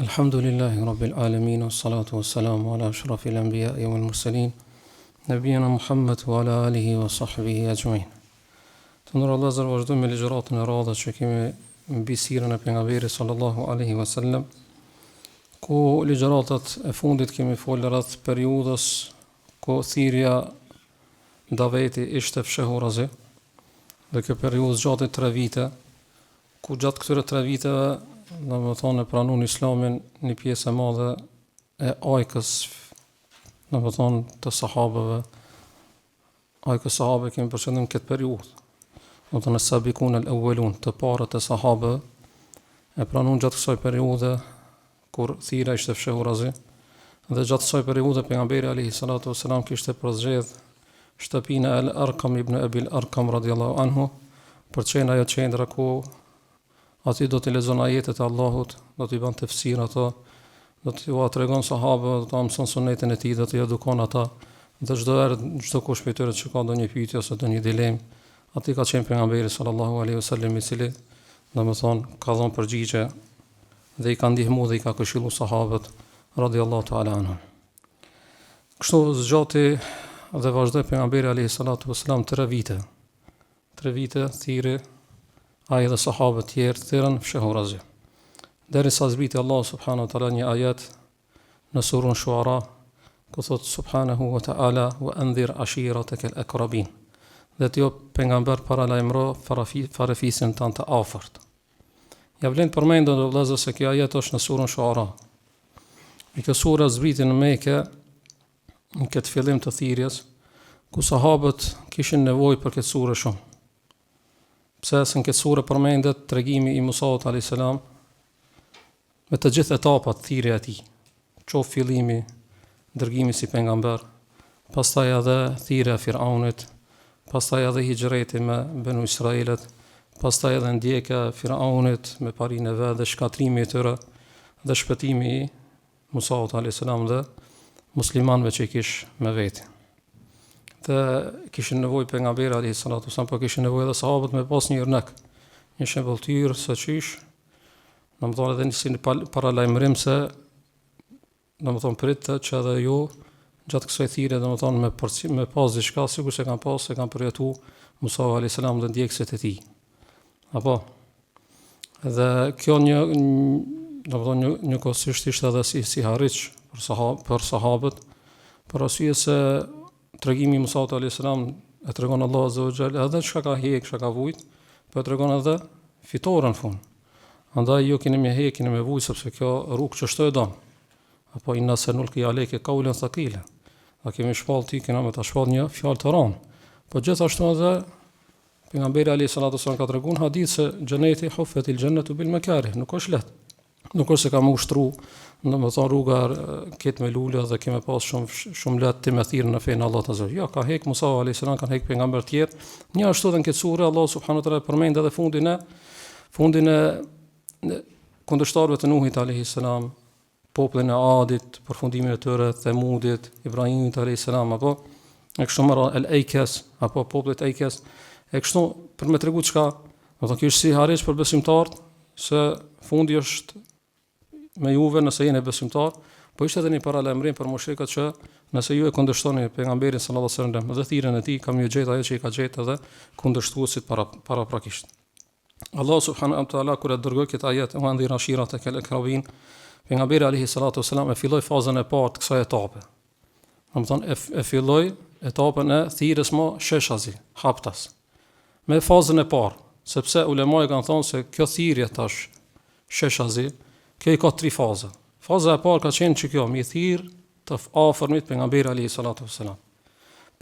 Alhamdulillahi Rabbil Alamin, salatu wassalamu ala ashrafil anbiya'i wal mursalin, nabiyina Muhammad wa ala alihi wa sahbihi ajma'in. Të nderuar vëllezër, vazhdojmë me ligjëratën e radhës që kemi mbi sirën e pejgamberit sallallahu alaihi wasallam, ku ligjëratat e fundit kemi folur rreth periudhës ku thirrja daveti ishte fshehurazi, dhe kjo periudhë zgjati 3 vite, ku gjatë këtyre 3 viteve e pranun Islamin një pjesë e madhe e ajkës, të sahabëve. Ajkës sahabëve kemi përqendrim këtë periudhë. Sabikun al-awwalun, të parët e sahabëve e pranun gjatë kësaj periudhe kur thirrja ishte fshehurazi, dhe gjatë kësaj periudhe pejgamberi alayhi salatu wasalam kishte përzgjedh shtëpinë e Al-Arqam ibn Abi Al-Arqam radhiyallahu anhu për të qenë ajo qendra ku ati do të lexon ajetet e Allahut, do t'i bën tefsir ato, do t'i tregon sahabëve, do t'a mëson sunetin e tij, do t'i edukon ata, dhe çdo herë çdo kush prej tyre që ka ndonjë pyetje ose ndonjë dilemë, aty ka qenë pejgamberi sallallahu alaihi wasallam i cili ka dhënë përgjigje dhe i ka ndihmuar dhe i ka këshilluar sahabët radhiyallahu ta'ala anhum. Kështu zgjati dhe vazhdoi pejgamberi alaihi salatu wasallam 3 vite. 3 vite thirrje ai dhe sahabët tjerë thirrën fshehurazi. Derisa zbriti Allah subhanahu wa ta'ala një ajet në surën Shuara, ku thot subhanahu wa ta'ala wa anzir ashiratak al-aqrabin. Dhe ti o pejgamber paralajmëro farafisin tanë të afërt. Ja vlen përmendën vëllezër se kjo ajet është në surën Shuara. Kjo sura zbriti në Mekë në këtë fillim të thirrjes, ku sahabët kishin nevojë për këtë surë shumë. Pse se në këtë surë përmendet tregimi i Musaut a.s. me të gjithë etapat thirrja e tij, qoftë fillimi, dërgimi si pejgamber, pastaj edhe thirrja e Firaunit, pastaj edhe hijreti me Benu Israilet, pastaj edhe ndjekja e Firaunit me parinë e vet dhe shkatrimi i tyre dhe shpëtimi i Musaut a.s. dhe muslimanëve që i kish me veti. Dhe kishin nevojë pejgamberi alayhi salatu wasallam, po kishin nevojë edhe sahabët me pas një rnek, një shembulltyr se çish, domethënë edhe si në paralajmërim se pritet që edhe ju gjatë kësaj thirrje domethënë me pas diçka sikur se kanë përjetuar Musa alayhi salam dhe ndjekësit e tij. Apo edhe kjo një kohësisht ishte edhe si harriç për sahabët, për arsye se tregimi i Musaut alayhis salam e tregon Allahu azza wa jalla edhe çka ka hek, çka ka vujt, po e tregon edhe fitoren fund. Andaj ju keni me hek, keni me vujt, sepse kjo rrugë që çdo e don. Apo inna sanulqi alayka qawlan thaqila. A kemi shpall ti, kena me ta shpall një fjalë të rëndë. Po gjithashtu edhe pejgamberi alayhis salatu wasallam ka treguar hadith se xheneti huffetil jannatu bil makarih, nuk është lehtë. Nuk është se ka më ushtru, rruga ketë me lule dhe keme pas shumë letë të me thirë në fejnë Allah të zërë. Ja, ka hek Musa a.s. Kanë hek pejgamber tjerë. Një ashtu dhe në këtë surë, Allah subhanahu wa ta'ala përmend edhe fundin e kundërshtarëve të Nuhit a.s. Popullin e Adit, përfundimin e tyre, Themudit, Ibrahimit a.s. Apo e kështu mëra el-Ejkes, apo popullit Ejkes, e kështu për me tregu çka, kjo është si harriç për besimtarët, se fundi është me juve nëse jeni besimtar, po ishte edhe një paralajmërim për mushrikët që nëse ju e kundërshtoni pejgamberin sallallahu alajhi wasallam dhe thirrjen e tij, kam ju gjetë ajo që i ka gjetë edhe kundërshtuesit paraprakisht. Allah subhanahu wa taala kur e dërgoi këtë ajet, wa andhir ashiratak al-aqrabin, pejgamberi alayhi salatu wasallam e filloi fazën e parë të kësaj etape. Domethënë e filloi etapën e thirrjes më sheshazi, haptas. Me fazën e parë, sepse ulemai kanë thonë se kjo thirrje tash sheshazi, kjo i ka 3 faza. Faza e parë ka qenë që kjo mi thirr të afërmit pejgamberi alayhi salatu wasalam.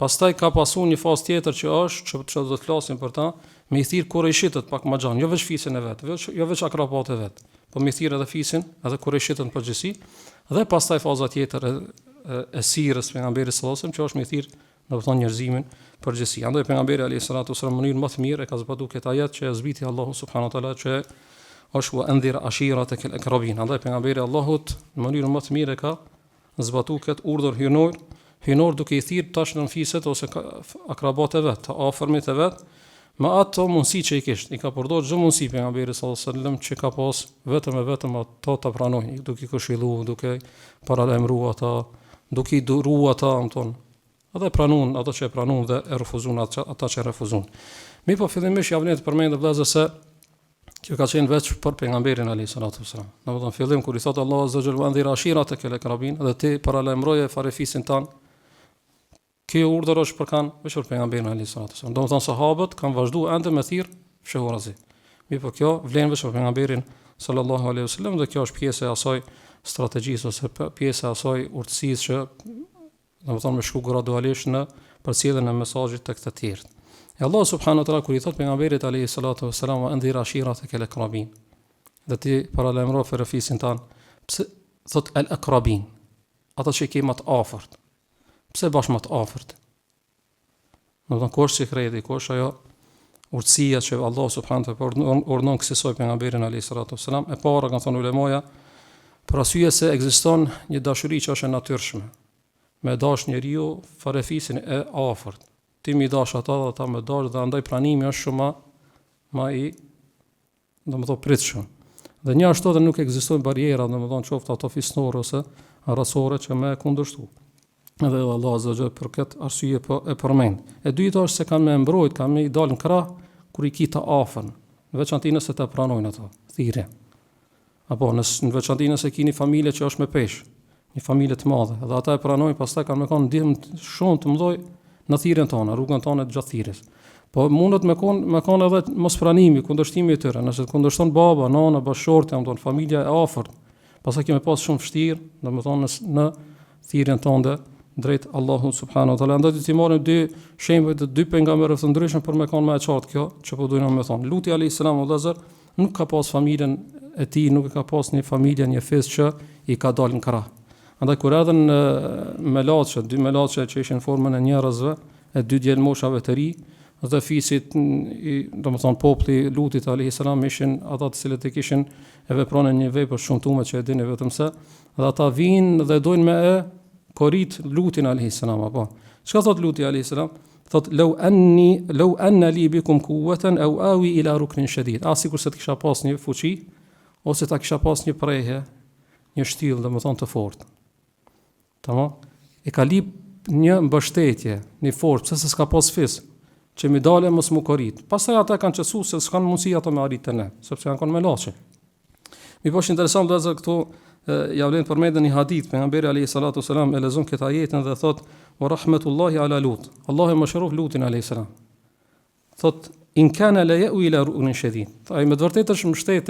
Pastaj ka pasur një fazë tjetër që është që do të flasim për ta, mi thirr kurajshitët pak më gjatë, jo veç fisin e vet, jo veç akrabat e vet, po mi thirr edhe fisin, edhe kurajshitët në përgjithësi, dhe pastaj faza tjetër e sirrës pejgamberit sallallahu alajhi wasallam, që është mi thirr domethënë njerëzimin përgjithësi. Andaj pejgamberi alayhi salatu wasallam në mënyrë më të mirë e ka zbatuar këtë ajet që e zbriti Allahu subhanahu wa taala, që është wa anzir ashiratak al-aqrabin. Andaj pejgamberi Allahut në mënyrë më të mirë ka zbatuar këtë urdhër hynor duke i thirr tash në fiset ose akrabat e vet, të afërmit e vet, me ato mundësi që i kishte. I ka përdorur çdo mundësi pejgamberi sallallahu alajhi wasallam që ka pas vetëm ato ta pranojnë, duke i këshilluar, duke paralajmëruar ata, duke i duruar ata, edhe pranuan ato që e pranuan dhe e refuzuan ata që refuzuan. Mi po fillimisht javën e përmendë vëllezër se kjo ka qenë veç për pejgamberin alayhi salatu wasalam. Domethënë fillim kur i thotë Allahu azza wa jalla andhir ashiratak al-aqrabin, dhe ti paralajmëroje farefisin tan. Kjo urdhër është për veç për pejgamberin alayhi salatu wasalam. Domethënë sahabët kanë vazhduar ende me thirr fshehorazi. Mi po kjo vlen veç për pejgamberin sallallahu alaihi wasallam dhe kjo është pjesë e asaj strategjisë ose pjesë e asaj urtësisë që domethënë më shku gradualisht në përcjelljen e mesazhit tek të tjerë. E Allah subhanahu wa taala kur i thot pejgamberit alayhi salatu wasalam andhir ashiratak al-aqrabin, dhe ti paralajmëro farefisin tan, pse thot al-aqrabin, ata që ke më të afërt. Pse bash më të afërt? Domethënë kush sekreti, kush ajo urtësia që Allah subhanahu wa taala urdhon kësaj pejgamberin alayhi salatu wasalam, e para kanë thënë ulemoja, për arsye se ekziston një dashuri që është e natyrshme. Me dash njeriu farefisin e afërt. Ti mi dash ata dhe ata me dash, dhe andaj pranimi është shumë ma i domethënë pritshëm. Dhe një ashtu edhe nuk ekzistojnë bariera, domethënë qoftë ato fisnore ose rasore që me kundërshtu. Edhe Allah azza wa jalla për këtë arsye po e përmend. E dyta është se kanë me mbrojt, kanë me i dalë në krah kur i kita afën, në veçantë nëse ta pranojnë ato, thirrje. Apo në veçantë nëse keni familje që është me peshë, një familje të madhe, dhe ata e pranojnë, pastaj kanë me kanë ndihmë shumë të mëdhoj në thirrjen tonë, rrugën tonë të gjatë thirrjes. Po mundet me kanë edhe mospranimi, kundërshtimi i tyre, nëse kundërshton baba, nana, bashorti, familja e afërt, pastaj kemi pas shumë vështirë, domethënë në thirrjen tonë drejt Allahut subhanahu wa taala. Andaj ti marrim dy shembuj të dy pejgamberëve të ndryshëm për me kanë më e qartë kjo, që po duhet më thonë. Luti alayhis salam nuk ka pas familjen e tij, nuk ka pas një familje, një fes që i ka dalë në krah. Andaj kur erdhën melaçe, dy melaçe që ishin në formën e njerëzve, e dy djalmoshave të ri, dhe fisit, domethënë populli Lutit alayhis salam ishin ata të cilët e kishin e vepronin një vepër shumtuar që e dini vetëm se, dhe ata vinë dhe dojnë me e korit Lutin alayhis salam apo. Çka thot Luti alayhis salam? Thot law anna li bikum quwwatan aw awi ila ruknin shadid. Sikur se të kisha pas një fuqi ose ta kisha pas një prehje, një shtyllë domethënë të fortë. Tamam? E ka lip një mbështetje, një forcë, pse se s'ka pas fis, që mi dale mos mu korit. Pastaj ata kanë qesuar se s'kan mundësi ato me arritë ne, sepse janë kanë me laçe. Mi po është interesant dhe këtu ja vlen përmendën një hadith, pejgamberi alayhi salatu wasalam e lexon këtë ajetin dhe thot wa rahmetullahi ala Lut. Allahu mëshirov Lutin alayhi salam. Thot in kana la ya'wi ila ru'nin shadid. Ai me vërtetë është mbështet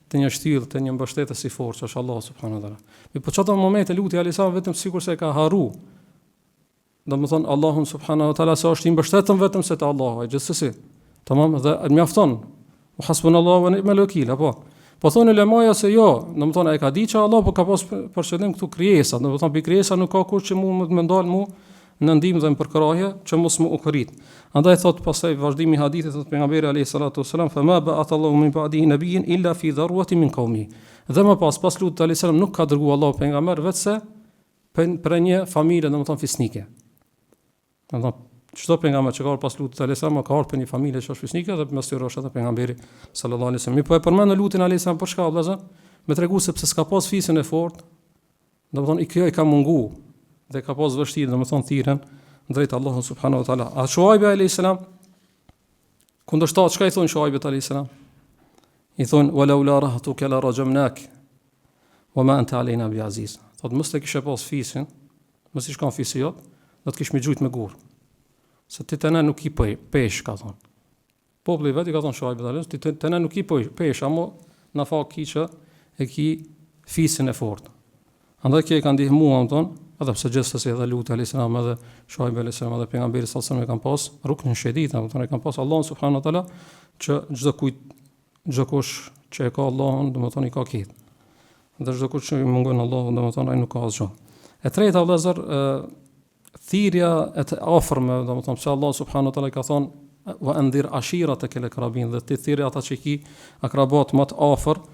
të një shtyllë, të një mbështetës i fortë, është Allah subhanahu wa taala. Mi po çdo moment e Luti alayhi salam vetëm sikur se e ka harru. Domethënë Allahun subhanahu wa taala sa është i mbështetëm vetëm se te Allahu, gjithsesi. Tamam, dhe mjafton. Hasbunallahu wa ni'mal wakeel, apo. Po thonë lemaja se jo, domethënë ai ka ditë që Allah po ka pas për shëndim këtu krijesa, domethënë bi krijesa nuk ka kurrë që mund të ndal mu në ndihmë dhe në përkrahje që mos më ukrit. Andaj thot pastaj vazhdimi i hadithit thot pejgamberi alayhi salatu wasalam fa ma ba'atha Allahu min ba'dihi nabiyyin illa fi dharwatin min qawmi. Dhe më pas Lutit alayhi salam nuk ka dërguar Allahu pejgamber vetëse për një familje domethënë fisnike. Domethënë çdo pejgamber që ka pas Lutit alayhi salam ka ardhur për një familje që është fisnike dhe mes tyre është edhe pejgamberi sallallahu alaihi wasallam. Mi po e përmend Lutin alayhi salam për çka vëllazë? Me tregu sepse s'ka pas fisën e fortë. Domethënë kjo i ka mungu dhe ka pas vështirë domethënë thirrën drejt Allahut subhanahu wa taala. A Shuaib alayhi salam kundërshtat çka i thon Shuaibit alayhi salam? I thon wala la rahtuka la rajamnak wama anta alena bi aziz. Thot mos të kishe pas fisin, mos i shkon fisi jot, do të kish me gjujt me gur. Se ti tani nuk i pesh ka thon. Populli vetë ka thon Shuaibit alayhi salam, ti tani nuk i pesh, amo na fak ki që e ki fisin e fortë. Andaj që e kanë ndihmuar thon, edhe pse gjithsesi edhe Luti alayhis salam edhe Shuaib alayhis salam edhe pejgamberi sallallahu alaihi wasallam kanë pas ruknin shedid, domethënë kanë pas Allahun subhanahu wa taala që çdo kush që e ka Allahun domethënë i ka këtë. Dhe çdo kush që i mungon Allahun domethënë ai nuk ka asgjë. E treta vëllazër, thirrja e të afërme, domethënë se Allah subhanahu wa taala ka thonë wa anzir ashiratak al-aqrabin, dhe ti thirrja ata që ki akrabat më të afër,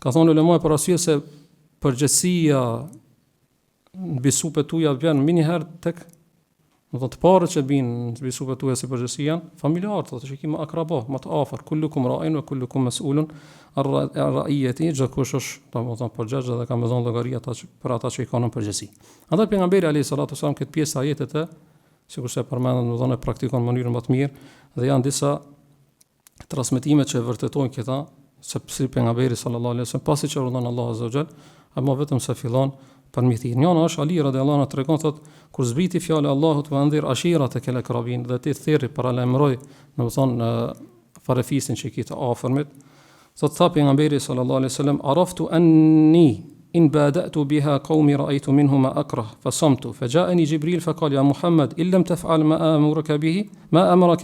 ka thonë ulema për arsye se përgjësia në bisupet tuja vjen më njëherë tek Do të parë që binë në mbi supët tuaja si përgjithësi janë familjarë, thotë që kemi akraba, më të afër, kullukum ra'in wa kullukum mas'ulun ar-ra'iyati, çdo kush është domethënë përgjegjës dhe ka më dhënë llogari për ata që i kanë në përgjithësi. Andaj pejgamberi alayhis salatu wasallam këtë pjesë ajetet e sikurse përmendën domethënë e praktikon në mënyrë më të mirë dhe janë disa transmetime që vërtetojnë këta se pse pejgamberi sallallahu alaihi wasallam pasi që urdhon Allahu azza wa jall, ama vetëm se fillon për mithir. Njëna është Ali radhiyallahu anhu tregon thotë kur zbriti fjala e Allahut wa anzir ashiratak al-aqrabin, dhe ti thirrri para lajmëroj, domethënë farefisin që i të afërmit. Thotë tha pejgamberi sallallahu alaihi wasallam araftu anni in bada'tu biha qaumi ra'aytu minhum ma akrah fasamtu faja'ani Jibril faqala ya Muhammad in lam taf'al ma amaraka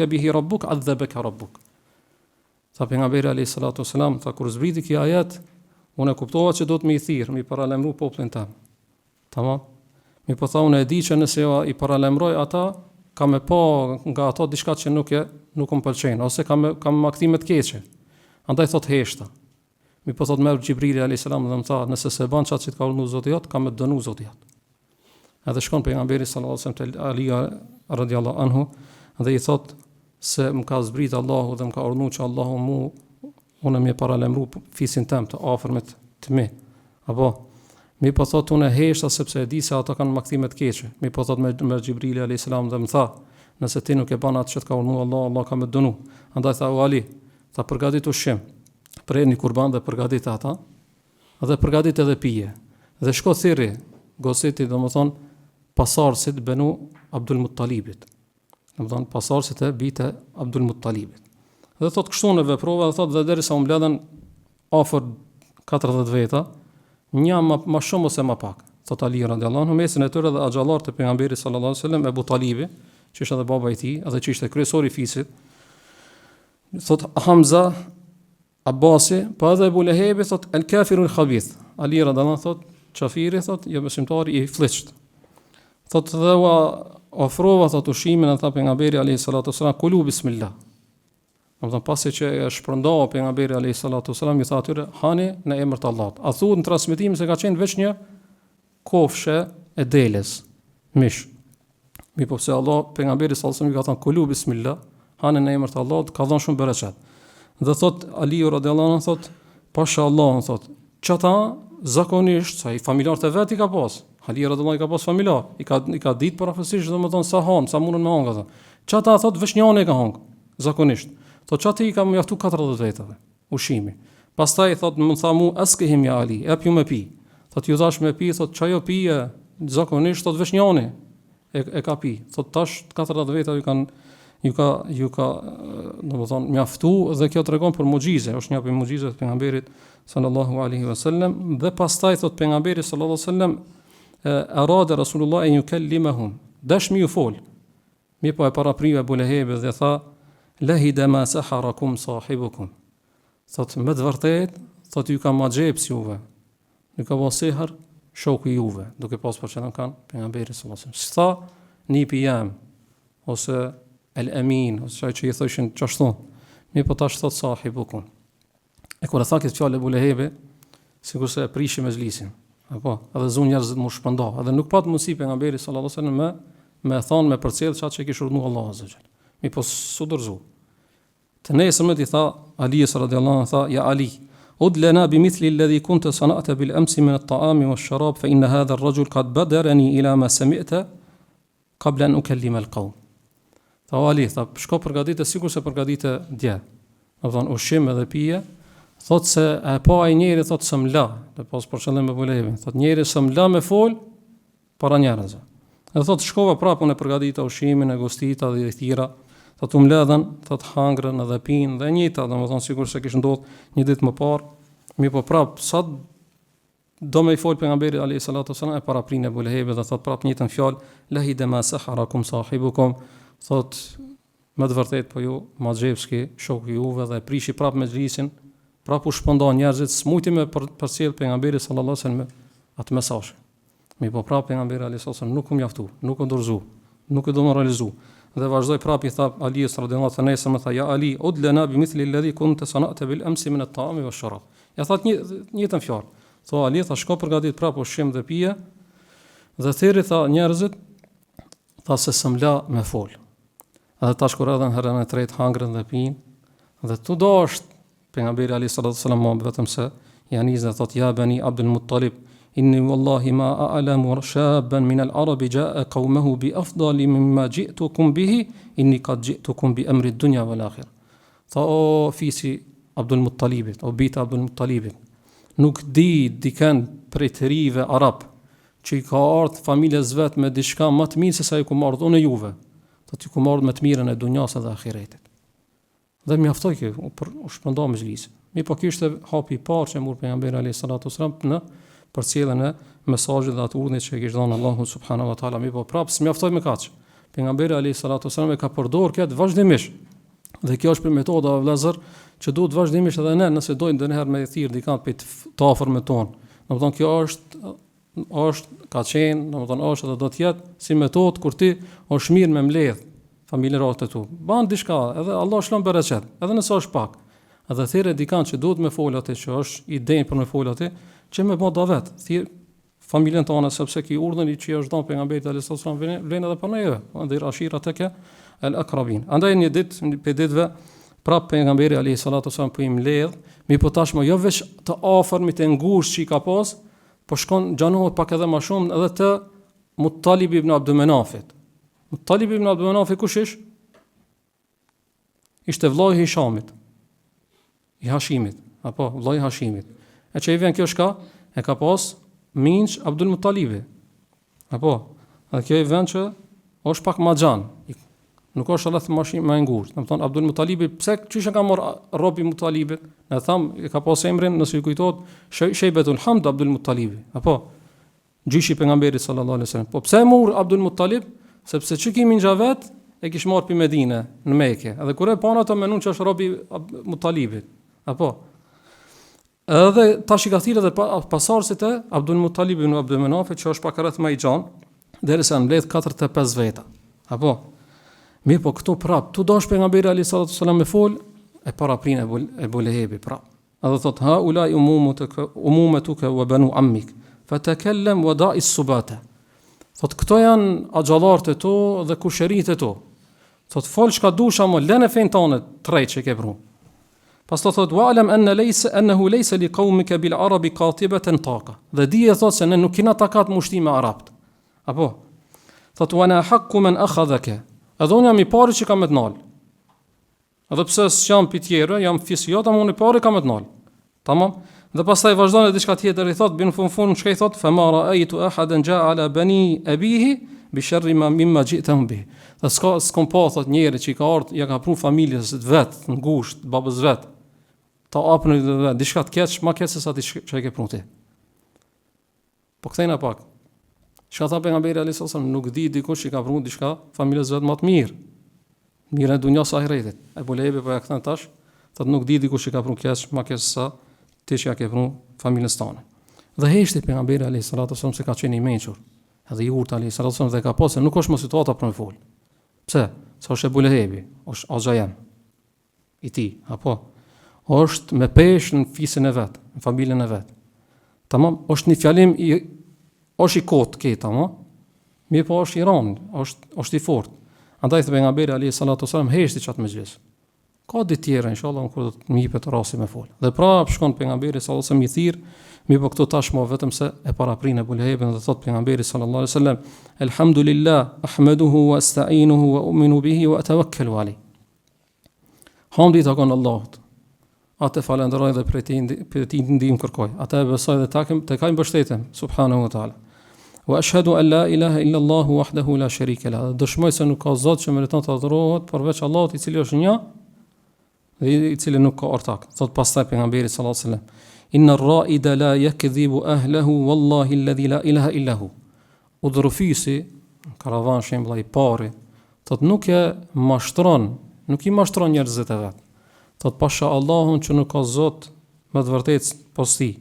bihi rabbuk 'adhabaka rabbuk. Tha pejgamberi alayhis salatu wasalam, tha kur zbriti kjo ajet, unë kuptova që do të më i thirr, më paralajmëru popullin tim. Tamam. Mi po tha unë e di që nëse i paralajmëroj ata, ka me pa nga ato diçka që nuk më pëlqen, ose kam aktime të keqe. Andaj thot heshta. Mi po thot merr Xhibrili alayhis salam dhe më tha, nëse se bën çat që të ka urdhëruar Zoti jot, ka me dënu Zoti jot. Edhe shkon pejgamberi sallallahu alaihi wasallam te Ali radhiyallahu anhu dhe i thot se më ka zbrit Allahu dhe më ka urdhëruar që Allahu unë më paralajmëru fisin tim të afërmit të mi. Apo mi po thot unë heshta sepse e di se ata kanë maktime të keqe. Mi po thot me Xhibrili alayhis salam dhe më tha, nëse ti nuk e bën atë që të ka urdhëruar Allahu, Allah ka më dënu. Andaj tha Ali, tha përgatit ushqim, prej një kurban dhe përgatit ata, dhe përgatit edhe pije. Dhe shko thirri gositi, domethënë pasardhësit Banu Abdul Muttalibit. Domethënë pasardhësit e bijtë Abdul Muttalibit. Dhe thot kështu në veprova, dhe thot dhe derisa u mbledhen afër 40 veta, një më shumë ose më pak. Thot Ali radhiyallahu anhu, mesin e tyre dhe axhallar të pejgamberit sallallahu alaihi wasallam Abu Talibi, që ishte edhe baba i tij, edhe që ishte kryesori i fisit. Thot Hamza, Abbasi, pa edhe Ebu Lehebi, thot el kafiru l-khabith. Ali radhiyallahu anhu thot qafiri, thot jo besimtari i fllisht. Thot dhe ofrova thot ushimin e tha pejgamberi alayhi salatu wasallam kulu bismillah. Domethënë pasi që e shpërndau pejgamberi alayhi salatu wasallam i tha atyre hani në emër të Allahut. A thuhet në transmetim se ka qenë veç një kofshë e deles, mish. Mi po pse Allah pejgamberi sallallahu alaihi wasallam i ka thënë kulu bismillah, hani në emër të Allahut, ka dhënë shumë bereqet. Dhe thot Ali radhiyallahu anhu thot pasha Allah thot çata zakonisht sa i familjar të vet i ka pas. Ali radhiyallahu i ka pas familjar, i ka ditë profesionalisht domethënë sa han, sa mundën me hang ato. Çata thot veç një anë ka hang, zakonisht. Thot çati i ka mjaftu 40 vetave ushimi. Pastaj thot më tha mu askehim ya Ali, e pi me pi. Thot ju thash me pi, thot çajo pije zakonisht thot veç një anë e ka pi. Thot tash 40 veta ju ka domethënë mjaftu dhe kjo tregon për mucize, është një prej mucizeve të pejgamberit sallallahu alaihi wasallam. Dhe pastaj thot pejgamberi sallallahu alaihi wasallam arada Rasulullah an yukallimahum, dashmi u fol. Mi po e paraprive Abu Lehebi dhe tha lahida ma saharakum sahibukum. Thot me të vërtet, thot ju ka ma xheps juve. Ju ka bërë sehr shoku juve, duke pas për qëllim kanë pejgamberi sallallahu alaihi wasallam. Sta nipi jam ose el amin ose çaj që i thoshin çashtu. Mi po tash thot sahibukum. E kur e tha këtë fjalë Abu Lehebi, sigurisht e prishi mezhlisin. Apo, edhe zon njerëzit më shpëndo, edhe nuk pat mundësi pejgamberi sallallahu alaihi wasallam me thon me përcjell çat që kishte urdhëruar Allahu azza wajal. Mi po su dorzu. Të nesërmët i tha Ali radhiyallahu anhu, tha ja Ali, ud lana bimithli alladhi kunta sana'ta bil amsi min at-ta'ami wash-sharab fa inna hadha ar-rajul qad badarani ila ma sami'ta qabla an ukallima al-qawm. Tha Ali, tha shko përgatitë sigurisht se përgatitë dje. Do thon ushqim edhe pije. Thot se e pa ai njeri thot se mla, dhe pas për qëllim me bulevin. Thot njeri se mla me fol para njerëzve. Edhe thot shkova prapë në përgatita ushimin e gostita dhe të tjera. Thot u mbledhen, thot hangrën edhe pinë dhe njëta, domethënë sigurisht se kishte ndodhur një ditë më parë. Mi po prapë sa do me i fol pejgamberi alayhi salatu wasallam e para prinë Abu Lehebi dhe thot prapë njëtën fjalë lahida ma saharakum sahibukum. Thot me të vërtetë po ju Maxhevski shoku juve dhe prishi prapë me xhlisin. Prapë u shpëndon njerëzit, smujti me përcjell pejgamberi sallallahu alaihi wasallam atë mesazh. Mi po prapë pejgamberi alayhi salatu wasallam nuk u mjaftu, nuk u dorzu, nuk e do të realizu. Dhe vazhdoi prapë i tha Ali radhiyallahu anhu nesër më tha ja Ali udlana bimithli alladhi kunta sana'ta bil amsi min at-ta'ami wash-sharab. Ja thot njëjtën fjalë. Tha Ali tha shko përgatit prapë ushqim dhe pije. Dhe thirrri tha njerëzit, tha se s'mla me fol. Edhe tash kur edhe në herën e tretë hangrën dhe pinë, dhe tu do është pejgamberi alayhi salatu wasalam vetëm se janë dhe thot ja bani Abdul Muttalib inni wallahi ma a'lamu shaban min al-arab jaa qawmuhu bi afdali mimma ji'tukum bihi inni qad ji'tukum bi amri ad-dunya wal akhirah. Tha o fisi Abdul Muttalibit, o bita Abdul Muttalibit, nuk di dikën prej të rive arab që i ka ardhur familjes vet me diçka më të mirë se sa i ku ardhur unë juve. Thot i ku ardhur me të mirën e dunjas edhe ahiretit. Dhe mjaftoi që u shpërndau mezhlis. Mi po kishte hapi i parë që mur pejgamberi alayhi salatu wasalam në përcjelljen e mesazhit dhe atë urdhit që kishte dhënë Allahu subhanahu wa taala. Mi po prapë mjaftoi me kaç. Pejgamberi alayhi salatu wasalam e ka përdorur këtë vazhdimisht. Dhe kjo është për metoda vëllazër që duhet vazhdimisht edhe ne nëse dojmë ndonjëherë me thirr dikant pe të afërm me ton. Domethënë kjo është ka qenë, domethënë është edhe do të jetë si metodë kur ti është mirë me mbledh familjarët e tu. Ban diçka, edhe Allah shlon bereqet, edhe nëse është pak. Edhe thirrë dikant që duhet me fol atë që është i denj për me fol atë, që me bë davet, thirr familjen tonë sepse ki urdhën i që është dhënë pejgamberit alayhis salam vlen edhe për neve, ndër ashira tek el akrabin. Andaj një ditë, për ditëve prap pejgamberi alayhis salam po i mbledh, mi po tashmë jo veç të afërmit e ngushtë që i ka pas, po shkon xhanohet pak edhe më shumë edhe të Muttalib ibn Abdul Manafit. Muttalib ibn Abdul Manafit kush ish? Ishte vllai i Hishamit, i Hashimit, apo vllai i Hashimit. E që i vjen kjo shka, e ka pas minç Abdul Muttalibi. Apo, edhe kjo i vjen që është pak ma xhan. Nuk është edhe mashin më ngushtë. Domethënë Abdul Muttalibi, pse çish e ka marr robi Muttalibit? Ne tham, e ka pas emrin, nëse ju kujtohet, Shejbetul Hamd Abdul Muttalibi. Apo, gjyshi pejgamberit sallallahu alaihi wasallam. Po pse e mor Abdul Muttalib? Sepse çiki minxhavet e kish marr pi Medinë, në Mekë. Edhe kur e pan ato menun që është robi Muttalibit. Apo, edhe tash i ka thirrë edhe pasardhësit e Abdul Muttalib ibn Abdul Manaf, që është pak rreth më i xhan, derisa mbledh 45 veta. Apo, mirë po këtu prap, tu dosh pejgamberi alayhis salam me fol, e para prin e Bulehebi prap. Edhe thot ha ulai umumatuka wa banu ammik, fatakallem wa da'i subata. Thot këto janë axhallarët e tu dhe kushërit e tu. Thot fol çka dush ama lënë fen tonë tërë që ke pru. Pastaj thot wa alam annahu laysa liqaumika bil arabi qatibatan taqa. Dhe dije thot se ne nuk kena takat mushti me arabt. Apo thot wa ana haqqu man akhadhaka. Edhe unë jam i pari që kam të nal. Edhe pse s'jam pi tjerë, jam fisjot, ama unë i pari kam të nal. Tamam? Dhe pastaj vazhdon edhe diçka tjetër i thot bin fun çka i thot fa ma ra'aytu ahadan ja'a ala bani abihi bi sharri ma mimma ji'tahum bihi. Dhe s'kom pa thot njëri që i ka ardhur, ja ka pru familjes vet, ngushtë, babës vet. Ta apën diçka të keq, më keq se sa ti çka ke pru ti. Po kthejna pak. Çka tha pejgamberi alayhis salam, nuk di dikush që ka pru diçka familjes vet më të mirë. Mirë në dunjas ahiretit. E Bulehebi po ja kthen tash, thot nuk di dikush që ka pru keq, më keq se sa ti që ja ke pru familjes tonë. Dhe heshti pejgamberi alayhis salam se ka qenë i mençur. Edhe i urtë alayhis salam dhe ka pasur nuk është më situata për me fol. Pse? Sa është e Bulehebi, është axhajem i tij, apo është me peshë në fisin e vet, në familjen e vet. Tamam, është një fjalim është i kot këta, mirë po është i rënd, është i fortë. Andaj the pejgamberi alayhis salam heshti çat mëzhjes. Ka ditë tjera inshallah kur do të më jepet rasti me fol. Dhe prap shkon pejgamberi sallallahu alaihi wasallam i thirr, mirë po këtu tashmë vetëm se e paraprin e Bulehebin dhe thot pejgamberi sallallahu alaihi wasallam, elhamdulillah, ahmaduhu wa asta'inuhu wa u'minu bihi wa atawakkalu alayh. Hamdi takon Allahut. Atë falenderoj dhe për ti ndihmë kërkoj. Atë e besoj dhe të kaj mbështetem, subhanahu wa ta'ala. Wa ashhadu an la ilaha illa Allah wahdahu la sharika lah. Dëshmoj se nuk ka zot që meriton të adhurohet përveç Allahut i cili është një dhe i cili nuk ka ortak. Thot pastaj pejgamberi sallallahu alaihi wasallam, inna ar-ra'ida la yakdhibu ahlihi wallahi alladhi la ilaha illa hu. Udhrufisi, karavan shemblla i pari, thot nuk i mashtron njerëzit e vet. Thot pasha Allahun që nuk ka zot me të vërtetë posti.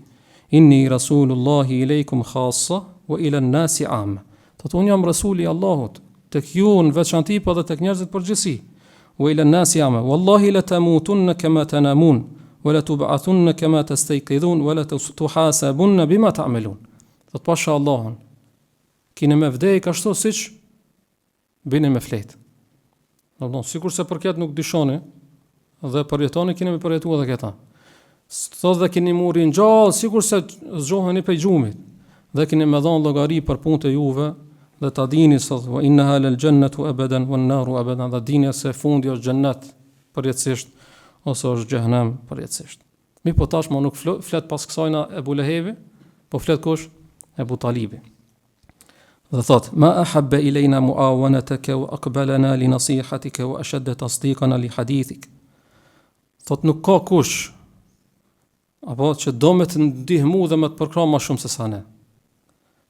Inni rasulullahi ileikum khassa wa ila an-nasi 'amma. Thot unë jam rasuli i Allahut tek ju në veçanti po edhe tek njerëzit përgjithësi. Wa ila an-nasi 'amma. Wallahi la tamutunna kama tanamun wa la tub'athunna kama tastayqidhun wa la tuhasabunna bima ta'malun. Thot pasha Allahun keni me vdek ashtu siç bini me flet. Domthon sikur se përket nuk dishoni dhe përjetoni keni me përjetuar edhe këta. Sot dhe keni muri ngjall sikur se zgjoheni prej gjumit dhe keni më dhënë llogari për punët e juve dhe ta dini sot wa innaha lal jannatu abadan wan naru abadan, dhe dini se fundi është xhennet përjetësisht ose është xhehenem përjetësisht. Mi po tashmë nuk flet pas kësajna Ebu Lehebi, po flet kush? Ebu Talibi. Dhe thot, ma ahabba ilejna muawanataka wa aqbalana li nasihatika wa ashadda tasdiqana li hadithik. Thot nuk ka kush apo që do me të ndihmu dhe me të përkra ma shumë se sa ne,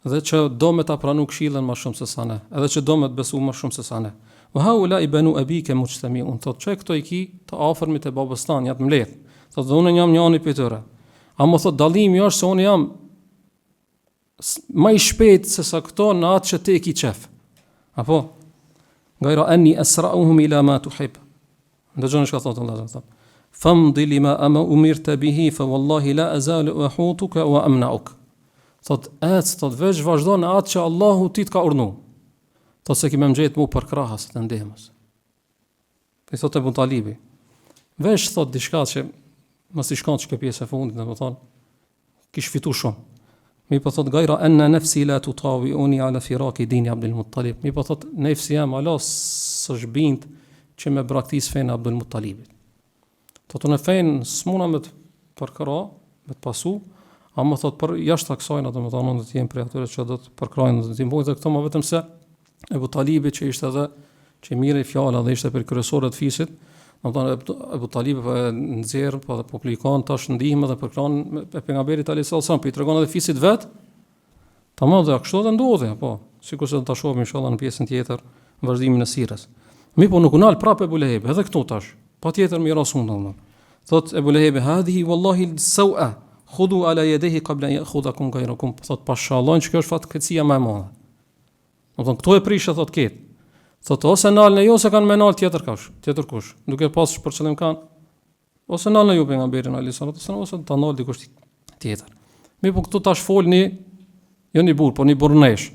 dhe që do me të pranu këshillën ma shumë se sa ne, edhe që do me të besu ma shumë se sa ne. Wa haula i banu abike mujtamiun. Thot që këto i ki të afërmit e babës tanë, jatë mledh. Thot dhe unë jam një anë i për tëre. Amo thot dallimi është se unë jam ma i shpejt se sa këto në atë që te i ki qef. Apo? Gajra enni esrauhum ila ma tuhib. Ndëgjoni çka thot Allah thot. Famdi lima ama umirta bihi fa wallahi la azalu ahutuka wa amnauk. Thot thot veç vazhdo në atë që Allahu ti të ka urnu. Thot se kime më gjetë mu për krahas të ndihmës. I thot Ebu Talibi. Veç thot diçka që mos i shkon që pjesë e fundit, në më thonë, kish fitu shumë. Mi po thot gajra enna nefsi la tutawi uni ala firaki dini Abdul Muttalib. Mi po thot nefsi jam ala së shbind që me braktis fejnë Abdul Muttalibit. Thot unë fejnë s'muna me të përkëra, me të pasu, a më thot për jashtë aksajna dhe më thonë unë dhe t'jem për atyre që do të përkrajnë dhe t'imbojnë dhe këto më vetëm se Ebu Talibi që ishte edhe që mire i fjala dhe ishte për kryesorët fisit, më thonë Ebu Talibi për nëzirë, po dhe publikon tash ndihme dhe përkranë e pejgamberit alayhis salam, për i tregon edhe fisit vetë, ta më dhe kështu dhe ndodhe, po, sikur se të shohim inshallah në pjesën tjetër, në vazhdimin e sirës. Mi po nuk unal prapë Ebu Lehebi, edhe këtu tash, pa tjetër mi rasun dhe thot Ebu Lehebi, hadhihi wallahi sawa khudu ala yadehi qabla an ya'khudhakum ghayrukum. Thot pashallah që kjo është fatkeqësia më e madhe. Do thon këto e prishë thot ket. Thot ose nal në jo se kanë më nal tjetër kush, duke pas për qëllim kanë ose nal në ju pejgamberin alayhis salam ose ta nal dikush tjetër. Mi po këtu tash folni jo një burr, po një burrnesh.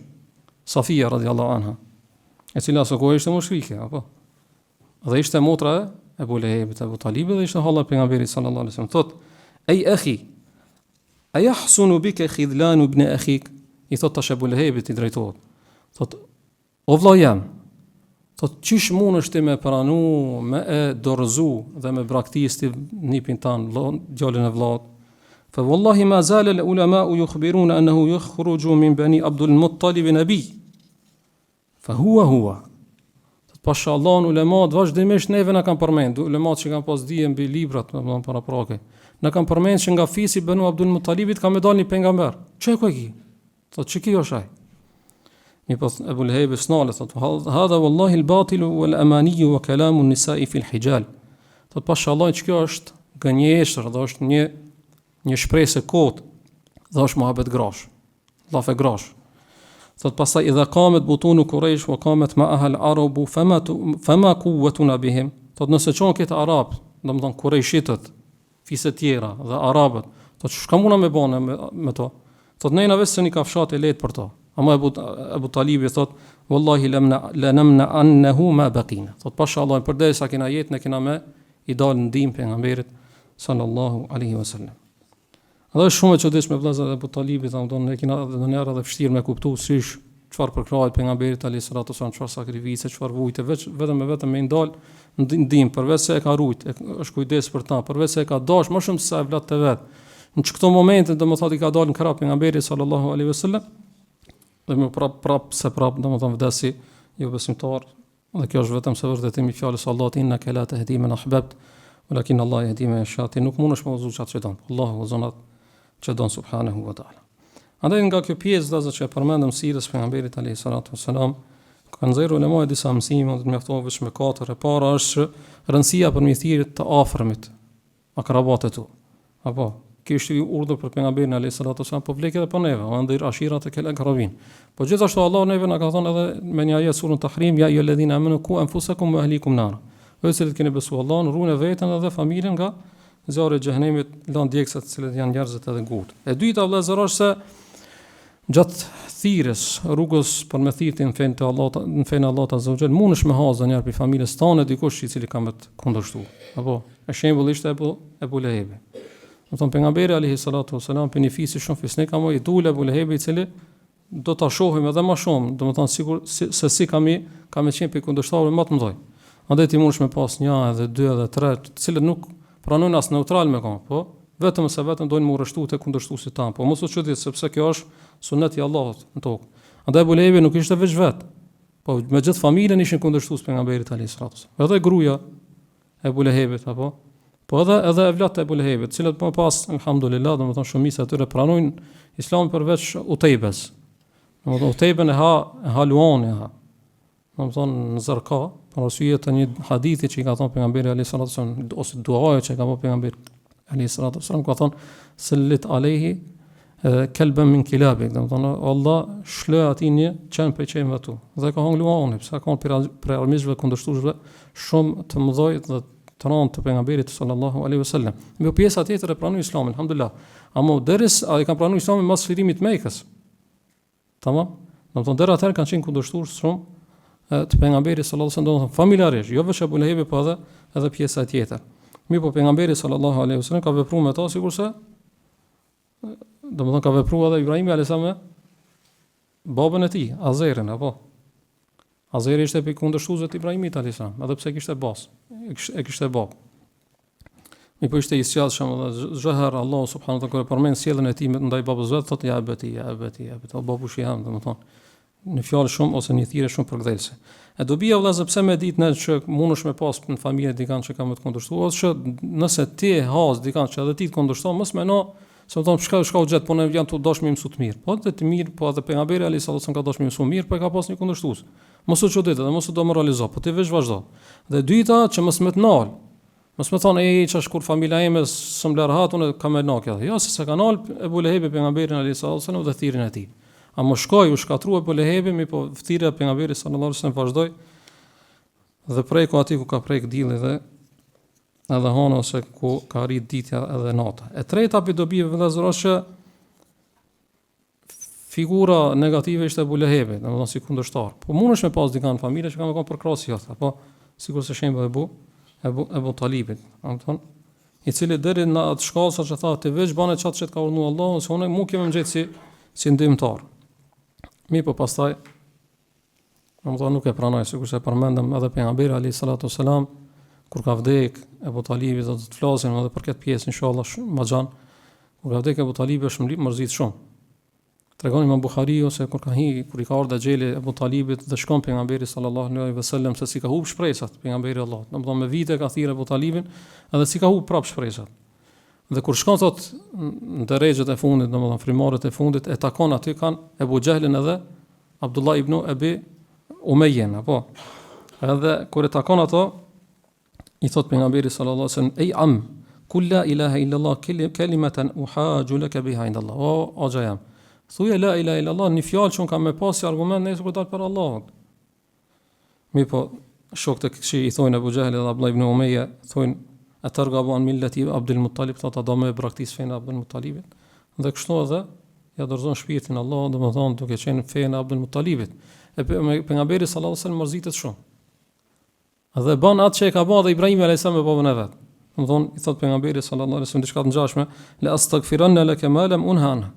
Safia radhiyallahu anha, e cila së kohë ishte mushrike, apo. Dhe ishte motra e Ebu Lehebit, Ebu Talibit, dhe ishte halla pejgamberit sallallahu alaihi wasallam. Thot, ej akhi, a yahsunu bika khidlan ibn akhik? I thot tash Ebu Lehebit i drejtohet. Thot, o vlla jam. Thot, çish mundesh ti me pranu, me e dorëzu dhe me braktis ti nipin tan, djalin e vllat? Fa wallahi ma zala al ulama yukhbiruna annahu yakhruju min bani Abdul Muttalib nabi. Fa huwa. Pashallah ulemat vazhdimisht neve na kanë përmend, ulemat që kanë pas dije mbi librat, domethënë para prake. Na kanë përmend që nga fisi Banu Abdul Muttalibit ka më dalë një pejgamber. Çe ku e ki? Thot çiki është ai. Mi pas Ebu Lehebi snale thot, hadha wallahi al-batil wal amani wa kalamu an-nisa'i fi al-hijal. Thot pashallah që kjo është gënjeshtër, dhe është një shpresë e kot, dhe është mohabet grash. Llafe grash. Thot pastaj idha qamet butunu Quraysh wa qamet ma'aha al-arabu fama quwwatuna bihim. Thot nëse çon këtë arab, domethën Qurayshitët, fisë tjera dhe arabët, thot çka muna me bane me to. Thot nejna vetë se një kafshat e lehtë për to. Ama Ebu Talibi thot wallahi la namna annahu ma baqina. Thot pashallah përderisa kena jetë ne kena me i dal ndim pejgamberit sallallahu alaihi wasallam. Dhe është shumë e çuditshme vëllezër Ebu Talibi, domethënë ne kena edhe në dhe vështirë me kuptu siç çfarë përkrahet pejgamberit alayhis salatu wasallam, çfarë sakrifice, çfarë vujte, vetëm me ndal ndim, përveç se e ka rujt, është kujdes për ta, përveç se e ka dash më shumë se sa e vlat të vet. Në çdo moment domethënë i ka dalë në krah pejgamberit sallallahu alaihi wasallam, dhe më prap domethënë vdesi jo besimtar, dhe kjo është vetëm se vërtetimi i fjalës Allahut inna ka la tahdi man ahbabt, walakin Allah yahdi man yasha. Nuk mundesh me uzu çat çdon. Allahu zonat që donë subhanahu wa ta'ala. Andaj nga kjo pjesë dhe që e përmendëm sirës pejgamberit alayhis salatu wassalam, kanë nxjerrë ulemat disa mësime, do të mjaftohen vetëm me 4. E para është rëndësia për mirëthirrjet të afërmit, akrabatë tu. Apo kishte urdhër për pejgamberin alayhis salatu wassalam, po vlek edhe po neve, andaj ashirat e kel akrabin. Po gjithashtu Allah neve na ka thënë edhe me një ajet surën Tahrim, ya ayyuhalladhina amanu qu anfusakum wa ahlikum nar. Ose të keni besuar Allahun, ruani veten edhe familjen nga zjarri i xhenemit, lan djegësat të cilët janë njerëzit edhe ngurt. E dyta vëllazër është se gjatë thirrjes rrugës për me thirrje në fenë e Allahut, në fenë e Allahut azza wa jall, mundesh me hazë njëherë për familjes tonë dikush i cili ka më të kundërshtuar. Apo, e shembull ishte Ebu Lehebi. Do thon pejgamberi alayhi salatu wasalam për një fisi shumë fisnik ka më i dul Ebu Lehebi i cili do ta shohim edhe më shumë, domethënë sigur se si kam qenë për kundërshtarë më të mëdhoj. Andaj ti mundesh me pas një edhe dy edhe tre, të cilët nuk pranojnë as neutral me kanë, po vetëm se vetëm dojnë më urrështu të kundërshtuesit tan, po mos u çudit sepse kjo është suneti i Allahut në tokë. Andaj Ebu Lehebi nuk ishte veç vet, po me gjithë familjen ishin kundërshtues pejgamberit alayhis salatu. Edhe gruaja e Ebu Lehebit apo po edhe evlat e Ebu Lehebit, të cilët më pas alhamdulillah, domethënë shumica e tyre pranojnë Islamin përveç Utejbes. Domethënë Utejben e ha Luani ha. Domethënë në Zarqa, për arsye të një hadithi që i ka thënë pejgamberi alayhis salatu ose duaja që ka bërë pejgamberi alayhis salatu ka thënë sallit alayhi kelben min kilabi, domethënë Allah shlë atij një qen prej qenëve tu. Dhe ka hongë Luani, pse ka për armiqve kundërshtuesve shumë të mëdhoj dhe të rëndë të pejgamberit sallallahu alaihi wasallam. Me pjesa tjetër e pranoi Islamin, alhamdulillah. Ama deres ai kanë pranuar Islamin pas shlirimit të Mekës. Tamam? Domethënë deri atëherë kanë qenë kundërshtues shumë të pejgamberit sallallahu alaihi wasallam, familjarisht, jo vetëm Abu Lehebi, po edhe pjesa tjetër. Mirë, po pejgamberi sallallahu alaihi wasallam ka vepruar me ta sigurisht domethënë ka vepruar edhe Ibrahimi alayhis salam me babën e tij, Azerin apo. Azeri ishte për kundërshtuesve të Ibrahimit alayhis salam, edhe pse kishte bas, e kishte bab. Mi po ishte i sjellshëm edhe çdo herë Allah subhanahu wa taala përmend sjelljen e tij ndaj babës vet, thotë ja abeti, o babushi jam, domethënë në fjalë shumë ose një thirrje shumë përkthelse. E dobia vëllazë pse më ditë në që mundesh me pas në familje dikant që ka më të kundërshtuar, ose nëse ti haz dikant që edhe ti të kundërshton, mos mëno se thon shka u gjet, po ne janë tu dashmi mësu të mirë. Po të mirë, po edhe pejgamberi alayhis salam ka dashmi mësu mirë, po ka pas një kundërshtues. Mos u çuditë dhe mos u do moralizo, po ti veç vazhdo. Dhe dyta që mos më të nal. Mos më thon çash kur familja ime s'm lërhat unë kam më nakë. Jo, se ka nal Ebu Lehebi pejgamberin alayhis salam dhe thirrjen e tij. A më shkoi u shkatrua Ebu Lehebi, mi po thirrja e pejgamberit sallallahu alaihi wasallam vazhdoi. Dhe preku aty ku ka prek dielli dhe edhe hona ose ku ka rrit ditja edhe nata. E treta për dobi vëllazëra që figura negative ishte Ebu Lehebi, domethënë si kundërshtar. Po mundesh me pas dikant në familje që kanë qenë përkrahas jot, apo sikur se shembull Ebu Talibit, domethënë i cili deri në atë shkallë që tha ti veç bane çat që ka urdhëruar Allahu, se unë nuk kemë ngjet si ndihmtar. Mi po pastaj domethënë nuk e pranoj, sikur se përmendëm edhe pejgamberi alayhis salatu wasalam kur ka vdek Ebu Talibi, do të flasim edhe për këtë pjesë inshallah më xhan. Kur ka vdek Ebu Talibi është mërzit shumë. Tregon Imam Buhariu se kur i ka ardhur xheli Ebu Talibit dhe shkon pejgamberi sallallahu alaihi wasallam se si ka humb shpresat pejgamberi Allah. Domethënë me vite ka thirrë Ebu Talibin edhe si ka humb prap shpresat. Dhe kur shkon thot në derexhet e fundit, domethënë frymarrjet e fundit, e takon aty kanë Ebu Xhelin edhe Abdullah ibn Abi Umayyan, apo. Edhe kur e takon ato i thot pejgamberi sallallahu alaihi wasallam ey am kul la ilaha illa allah kalimatan uhaju laka biha inda allah. O xhajam, thuaj la ilaha illa allah, një fjalë që un kam me pas si argument nëse kur dal për Allahun. Mi po shokët e këqij i thonë Abu Jahl dhe Abdullah ibn Umayya, thonë atargabu an millati Abdul Muttalib, thotë do me braktis fen Abdul Muttalibit. Dhe kështu edhe ja dorëzon shpirtin Allah, domethënë duke qenë fen Abdul Muttalibit. E pejgamberi sallallahu alaihi wasallam mërzitet shumë. Dhe ban atë që e ka bën dhe Ibrahim alayhis salam me babën e vet. Domthon i thot pejgamberi sallallahu alaihi wasallam diçka të ngjashme, la astaghfiranna laka ma lam unha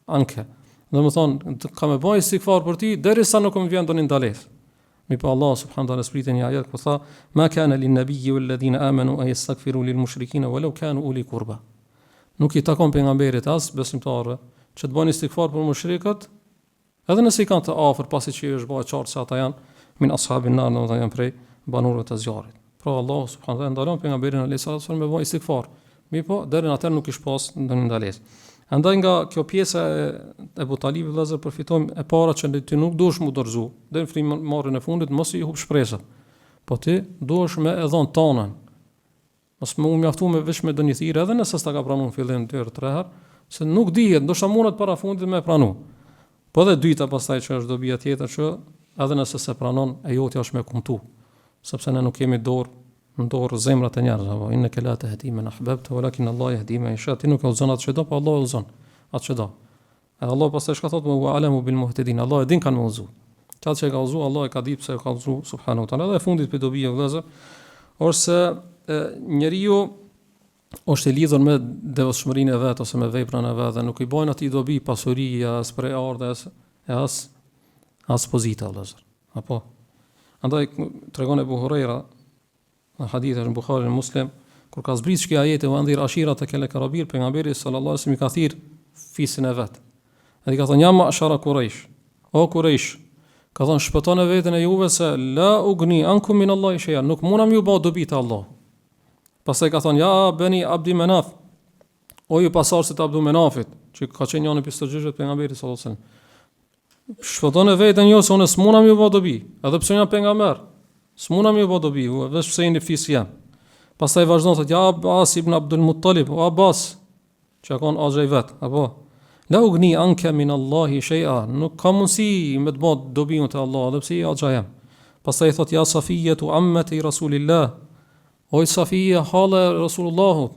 anka. Domthon kam e bëj istighfar për ti derisa nuk më vjen ndonjë ndalesë. Mi pa Allah subhanahu wa taala spritet një ajet ku tha ma kana lin nabiyyi wal ladina amanu ay yastaghfiru lil mushrikina walau kanu uli qurba. Nuk i takon pejgamberit as besimtarëve që të bëjnë istighfar për mushrikët, edhe nëse i kanë të afër pasi që është bërë qartë se ata janë min ashabin nar, domethënë janë prej banorëve të zjarrit. Pra Allah subhanahu wa taala ndalon pejgamberin alayhis salam me bëj istighfar. Mi po deri në atë nuk kish pas ndonjë ndalesë. Andaj nga kjo pjesa e Ebu Talibit vëllazër përfitojmë e para që ti nuk duhesh mu dorëzu, deri në frymëmarrjen e fundit mos i hub shpresat. Po ti duhesh me e dhon tonën. Mos më mjaftu me veç me ndonjë thirrje edhe nëse s'ta ka pranuar në fillim 2-3 herë, se nuk dihet, ndoshta mundet para fundit me pranu. Po dhe dyta pastaj që është dobia tjetër që edhe nëse se pranon e jotja është me kumtu, sepse ne nuk kemi dorë në dorë zemrat e njerëzve, apo innaka la tahdi man ahbabta walakin Allah yahdi man yasha. Ti nuk e udhëzon atë që do, po Allah e udhëzon atë që do. E Allah pastaj çka thotë wa alamu bil muhtedin. Allah e din kanë udhëzu. Qatë që e ka udhëzu, Allah e ka ditë pse e ka udhëzu subhanahu wa taala. Dhe fundit për dobi e vëllezër, ose njeriu është i lidhur me devotshmërinë e vet ose me veprën e vet dhe nuk i bën atij dobi pasuria, as për ardhes, as pozita vëllezër. Apo andaj tregon Ebu Hurajra në hadithe në Buhari në Muslim, kur ka zbrit shkja ajete u andhir ashirat e kele karabir, pejgamberi sallallahu alaihi wasallam i ka thirr fisin e vet. Ai ka thonë ja ma'shara Quraysh, o Quraysh, ka thonë shpëtoni veten e juve se la ugni ankum min Allahi shay'an, nuk munam ju bë dobi te Allah. Pastaj ka thonë ja bani Abdi Manaf, o ju pasardhësit e Abdu Menafit, që ka qenë janë pistërgjyshët pejgamberit sallallahu alaihi wasallam. Shpëtoni veten ju se unë s'munam ju bë dobi, edhe pse jam pejgamber. S'munam ju bë dobi, vetë pse jeni fis jam. Pastaj vazhdon thotë ja Abbas ibn Abdul Muttalib, o Abbas, që ka qenë axhaj vet, apo la ugni anka min Allahi shay'a, nuk ka mundsi me të bë dobi te Allah, edhe pse i axhaj jam. Pastaj thotë ja Safiyya ammati Rasulillah, o Safiyya halla Rasulullahut,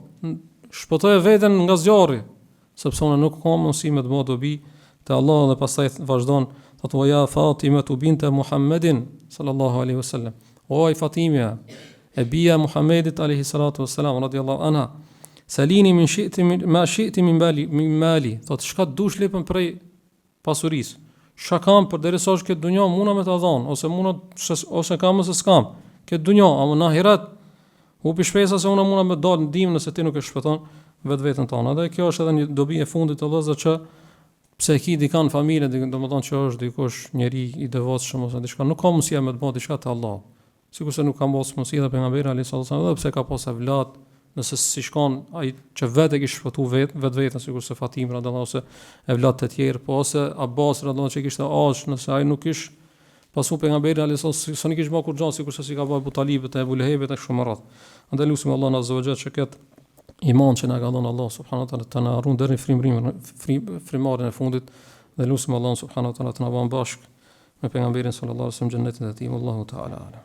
shpëtoi veten nga zjarri, sepse unë nuk kam mundsi me të bë dobi te Allah. Dhe pastaj vazhdon thotë ja Fatima binte Muhammedin sallallahu alaihi wasallam, o Fatimia e bia Muhammedit alayhi salatu wassalam radiyallahu anha, salini min shi'ti ma shi'ti min mali, thotë çka dush lepën prej pasurisë, çka kam për derisa është këtë dunjë muna me ta dhon, ose kam ose s'kam këtë dunjë, ama në ahiret u pi shpesa se unë muna me dal ndihmë nëse ti nuk e shpëton vetveten tonë. Dhe kjo është edhe një dobi e fundit të vëllezër, që pse e ki dikan familje, domethënë që është dikush njeri i devotshëm ose diçka, nuk ka mundësi me të bëj diçka te Allah. Sikurse nuk ka mundësi edhe pejgamberi alayhis salam, edhe pse ka pas evlat, nëse si shkon ai që vetë e kishte shpëtuar vetveten, sikurse Fatima radhiyallahu ose evlat të tjerë, po ose Abbas radhiyallahu që kishte ash, nëse ai nuk ish pasu pejgamberi alayhis salam, s'oni kish bë kur gjë, sikurse si ka bë Abu Talibet e Abu Lehebet e kështu me radhë. Andaj lutim Allahun azza wa jalla që këtë iman që na ka dhënë Allah subhanahu wa taala të na ruan deri në frymërin e fundit, dhe lutim Allahun subhanahu wa taala të na bën bashk me pejgamberin sallallahu alaihi wasallam xhennetin e tij. Wallahu taala ala.